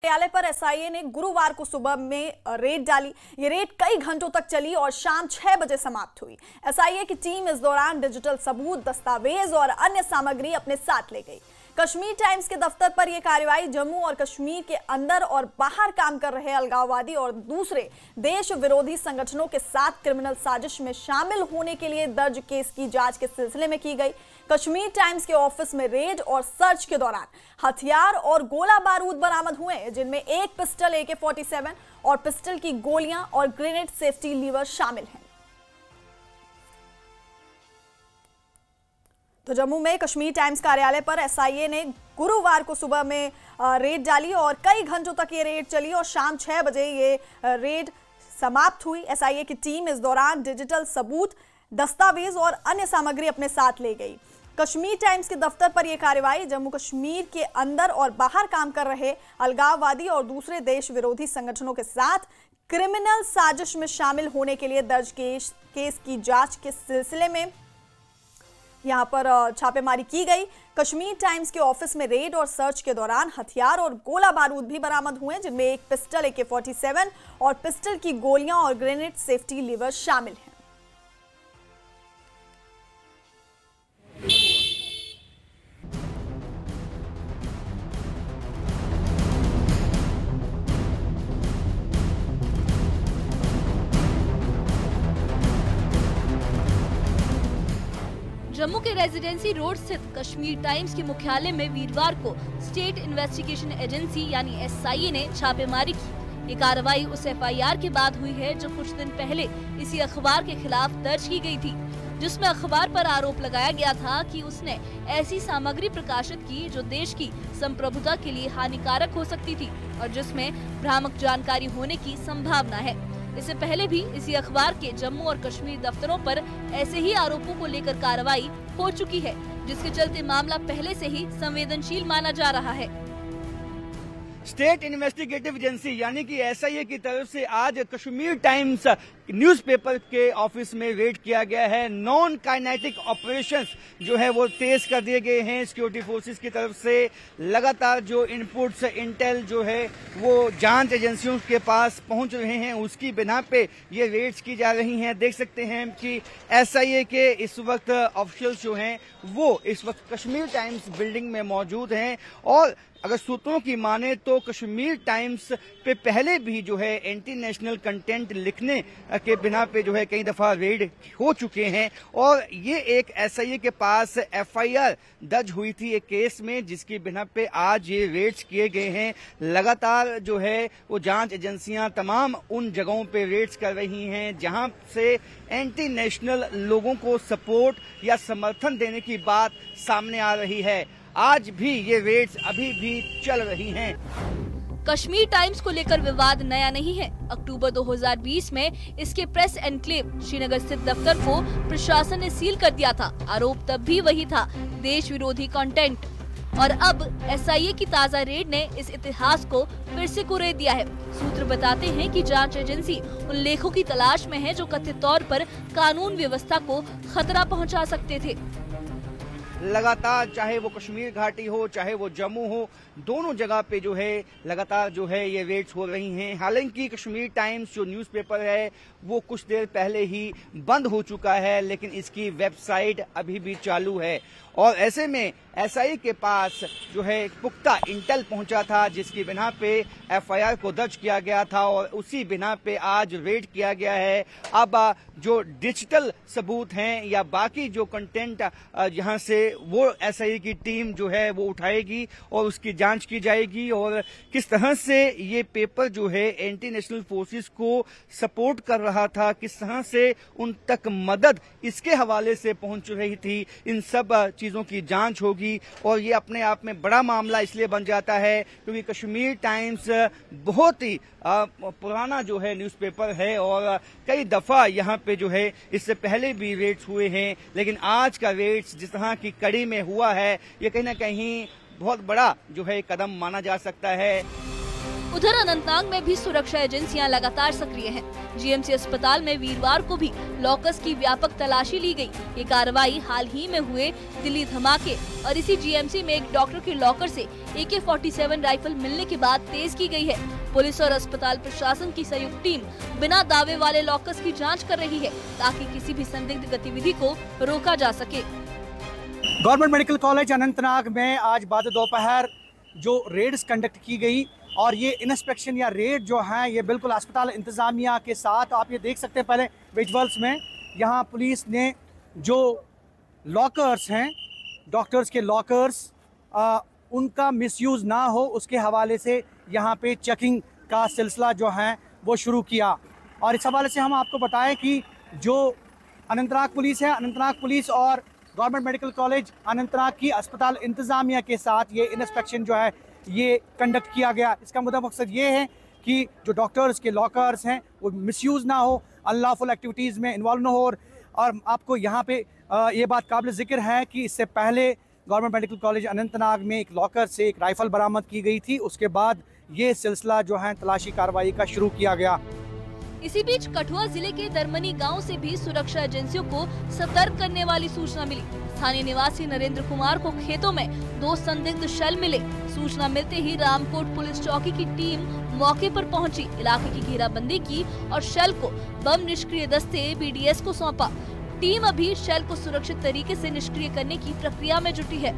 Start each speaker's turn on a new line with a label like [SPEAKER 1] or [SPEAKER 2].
[SPEAKER 1] कार्यालय पर एसआईए ने गुरुवार को सुबह में रेड डाली। ये रेड कई घंटों तक चली और शाम 6 बजे समाप्त हुई। एसआईए की टीम इस दौरान डिजिटल सबूत, दस्तावेज और अन्य सामग्री अपने साथ ले गई। कश्मीर टाइम्स के दफ्तर पर यह कार्रवाई जम्मू और कश्मीर के अंदर और बाहर काम कर रहे अलगाववादी और दूसरे देश विरोधी संगठनों के साथ क्रिमिनल साजिश में शामिल होने के लिए दर्ज केस की जांच के सिलसिले में की गई। कश्मीर टाइम्स के ऑफिस में रेड और सर्च के दौरान हथियार और गोला बारूद बरामद हुए, जिनमें एक पिस्टल AK-47 और पिस्टल की गोलियां और ग्रेनेड सेफ्टी लीवर शामिल हैं। तो जम्मू में कश्मीर टाइम्स कार्यालय पर एसआईए ने गुरुवार को सुबह में रेड डाली और कई घंटों तक ये रेड चली और शाम 6 बजे ये रेड समाप्त हुई। एसआईए की टीम इस दौरान डिजिटल सबूत, दस्तावेज और अन्य सामग्री अपने साथ ले गई। कश्मीर टाइम्स के दफ्तर पर यह कार्रवाई जम्मू कश्मीर के अंदर और बाहर काम कर रहे अलगाववादी और दूसरे देश विरोधी संगठनों के साथ क्रिमिनल साजिश में शामिल होने के लिए दर्ज केस की जांच के सिलसिले में यहां पर छापेमारी की गई। कश्मीर टाइम्स के ऑफिस में रेड और सर्च के दौरान हथियार और गोला बारूद भी बरामद हुए, जिनमें एक पिस्टल AK-47 और पिस्टल की गोलियां और ग्रेनेड सेफ्टी लीवर शामिल हैं।
[SPEAKER 2] जम्मू के रेजिडेंसी रोड स्थित कश्मीर टाइम्स के मुख्यालय में वीरवार को स्टेट इन्वेस्टिगेशन एजेंसी यानी एसआईए ने छापेमारी की। ये कार्रवाई उस FIR के बाद हुई है जो कुछ दिन पहले इसी अखबार के खिलाफ दर्ज की गई थी, जिसमें अखबार पर आरोप लगाया गया था कि उसने ऐसी सामग्री प्रकाशित की जो देश की संप्रभुता के लिए हानिकारक हो सकती थी और जिसमें भ्रामक जानकारी होने की संभावना है। इससे पहले भी इसी अखबार के जम्मू और कश्मीर दफ्तरों पर ऐसे ही आरोपों को लेकर कार्रवाई हो चुकी है, जिसके चलते मामला पहले से ही संवेदनशील माना जा रहा है।
[SPEAKER 3] स्टेट इन्वेस्टिगेटिव एजेंसी यानी कि एसआईए की तरफ से आज कश्मीर टाइम्स न्यूज़पेपर के ऑफिस में रेड किया गया है। नॉन काइनेटिक ऑपरेशंस जो है वो तेज कर दिए गए हैं सिक्योरिटी फोर्सेस की तरफ से। लगातार जो इनपुट्स इंटेल जो है वो जांच एजेंसियों के पास पहुंच रहे हैं, उसकी बिना पे ये रेड्स की जा रही हैं। देख सकते हैं कि एसआईए के इस वक्त ऑफिशियल्स जो हैं वो इस वक्त कश्मीर टाइम्स बिल्डिंग में मौजूद हैं और अगर सूत्रों की माने तो कश्मीर टाइम्स पे पहले भी जो है एंटी नेशनल कंटेंट लिखने के बिना पे जो है कई दफा रेड हो चुके हैं और ये एक एसआईए के पास FIR दर्ज हुई थी एक केस में, जिसकी बिना पे आज ये रेड्स किए गए हैं। लगातार जो है वो जांच एजेंसियां तमाम उन जगहों पे रेड्स कर रही हैं जहां से एंटी नेशनल लोगों को सपोर्ट या समर्थन देने की बात सामने आ रही है। आज भी ये रेड्स अभी भी चल रही हैं।
[SPEAKER 2] कश्मीर टाइम्स को लेकर विवाद नया नहीं है। अक्टूबर 2020 में इसके प्रेस एनक्लेव श्रीनगर स्थित दफ्तर को प्रशासन ने सील कर दिया था। आरोप तब भी वही था, देश विरोधी कंटेंट। और अब एसआईए की ताजा रेड ने इस इतिहास को फिर से कुरेद दिया है। सूत्र बताते हैं कि जांच एजेंसी उन लेखों की तलाश में है जो कथित तौर पर कानून व्यवस्था को खतरा पहुंचा सकते थे।
[SPEAKER 3] लगातार चाहे वो कश्मीर घाटी हो चाहे वो जम्मू हो, दोनों जगह पे जो है लगातार जो है ये रेड्स हो रही हैं। हालांकि कश्मीर टाइम्स जो न्यूज़पेपर है वो कुछ देर पहले ही बंद हो चुका है, लेकिन इसकी वेबसाइट अभी भी चालू है और ऐसे में एसआईए के पास जो है पुख्ता इंटेल पहुंचा था, जिसकी बिना पे FIR को दर्ज किया गया था और उसी बिना पे आज रेड किया गया है। अब जो डिजिटल सबूत हैं या बाकी जो कंटेंट यहाँ से वो एसआईए की टीम जो है वो उठाएगी और उसकी जांच की जाएगी और किस तरह से ये पेपर जो है एंटी नेशनल फोर्सेस को सपोर्ट कर रहा था, किस तरह से उन तक मदद इसके हवाले से पहुंच रही थी, इन सब चीजों की जांच होगी। और ये अपने आप में बड़ा मामला इसलिए बन जाता है क्योंकि कश्मीर टाइम्स बहुत ही पुराना जो है न्यूज़पेपर है और कई दफा यहाँ पे जो है इससे पहले भी रेड्स हुए हैं, लेकिन आज का रेड्स जिस तरह की कड़ी में हुआ है ये कहीं ना कहीं बहुत बड़ा जो है कदम माना जा सकता है।
[SPEAKER 2] उधर अनंतनाग में भी सुरक्षा एजेंसियां लगातार सक्रिय हैं। जीएमसी अस्पताल में वीरवार को भी लॉकर्स की व्यापक तलाशी ली गई। ये कार्रवाई हाल ही में हुए दिल्ली धमाके और इसी जीएमसी में एक डॉक्टर के लॉकर से AK-47 राइफल मिलने के बाद तेज की गई है। पुलिस और अस्पताल प्रशासन की संयुक्त टीम बिना दावे वाले लॉकर्स की जाँच कर रही है ताकि किसी भी संदिग्ध गतिविधि को रोका जा सके।
[SPEAKER 4] गवर्नमेंट मेडिकल कॉलेज अनंतनाग में आज बाद दोपहर जो रेड्स कंडक्ट की गई और ये इंस्पेक्शन या रेड जो है ये बिल्कुल अस्पताल इंतज़ामिया के साथ, आप ये देख सकते हैं पहले विजुअल्स में, यहाँ पुलिस ने जो लॉकर्स हैं डॉक्टर्स के लॉकर्स उनका मिसयूज़ ना हो उसके हवाले से यहाँ पे चेकिंग का सिलसिला जो है वो शुरू किया। और इस हवाले से हम आपको बताएं कि जो अनंतनाग पुलिस है, अनंतनाग पुलिस और गवर्नमेंट मेडिकल कॉलेज अनंतनाग की अस्पताल इंतज़ामिया के साथ ये इंस्पेक्शन जो है ये कंडक्ट किया गया। इसका मुद्दा मकसद ये है कि जो डॉक्टर्स के लॉकर्स हैं वो मिसयूज़ ना हो, अनलॉफुल एक्टिविटीज़ में इन्वॉल्व ना हो। और आपको यहाँ पे ये बात काबिल ज़िक्र है कि इससे पहले गवर्नमेंट मेडिकल कॉलेज अनंतनाग में एक लॉकर से एक राइफ़ल बरामद की गई थी। उसके बाद ये सिलसिला जो है तलाशी कार्रवाई का शुरू किया गया।
[SPEAKER 2] इसी बीच कठुआ जिले के दरमनी गांव से भी सुरक्षा एजेंसियों को सतर्क करने वाली सूचना मिली। स्थानीय निवासी नरेंद्र कुमार को खेतों में 2 संदिग्ध शेल मिले। सूचना मिलते ही रामकोट पुलिस चौकी की टीम मौके पर पहुंची, इलाके की घेराबंदी की और शेल को बम निष्क्रिय दस्ते BDS को सौंपा। टीम अभी शेल को सुरक्षित तरीके से निष्क्रिय करने की प्रक्रिया में जुटी है।